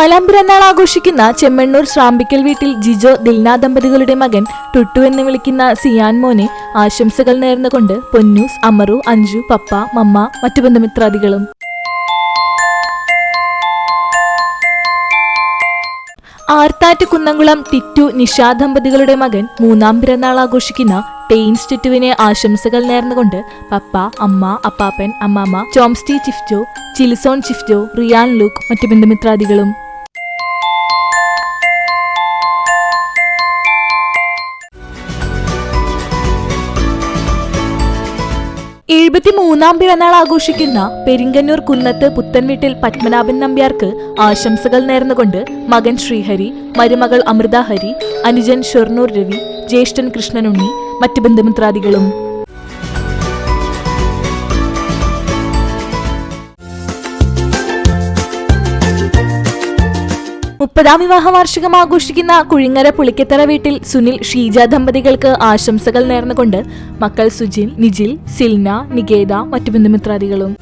4ാം പിറന്നാൾ ആഘോഷിക്കുന്ന ചെമ്മണ്ണൂർ ശ്രാമ്പിക്കൽ വീട്ടിൽ ജിജോ ദിൽന ദമ്പതികളുടെ മകൻ ടുട്ടു എന്ന് വിളിക്കുന്ന സിയാൻ മോനെ ആശംസകൾ നേർന്നുകൊണ്ട് പൊന്നൂസ്, അമറു, അഞ്ജു, പപ്പ, മമ്മ, മറ്റു ബന്ധുമിത്രാദികളും. ആർത്താറ്റ് കുന്നംകുളം ടിറ്റു നിഷ ദമ്പതികളുടെ മകൻ 3ാം പിറന്നാൾ ആഘോഷിക്കുന്ന ടെയിൻസ് ടിറ്റുവിനെ ആശംസകൾ നേർന്നുകൊണ്ട് പപ്പ, അമ്മ, അപ്പാപ്പൻ, അമ്മാമ്മ, ചോംസ്റ്റി ചിഫ്റ്റോ, ചിലിസോൺ ചിഫ്റ്റോ, റിയാൻ ലൂക്ക്, മറ്റു ബന്ധുമിത്രാദികളും. ാം പിറന്നാൾ ആഘോഷിക്കുന്ന പെരിങ്ങന്നൂർ കുന്നത്ത് പുത്തൻവീട്ടിൽ പത്മനാഭൻ നമ്പ്യാർക്ക് ആശംസകൾ നേർന്നുകൊണ്ട് മകൻ ശ്രീഹരി, മരുമകൾ അമൃത ഹരി, അനുജൻ ഷൊർണൂർ രവി, ജ്യേഷ്ഠൻ കൃഷ്ണനുണ്ണി, മറ്റു ബന്ധുമിത്രാദികളും. 30ാം വിവാഹ വാർഷികം ആഘോഷിക്കുന്ന കുഴിങ്ങര പുളിക്കത്തറ വീട്ടിൽ സുനിൽ, ഷീജ ദമ്പതികൾക്ക് ആശംസകൾ നേർന്നുകൊണ്ട് മക്കൾ സുജിൻ, നിജിൽ, സിൽന, നികേത, മറ്റു ബന്ധുമിത്രാദികളും.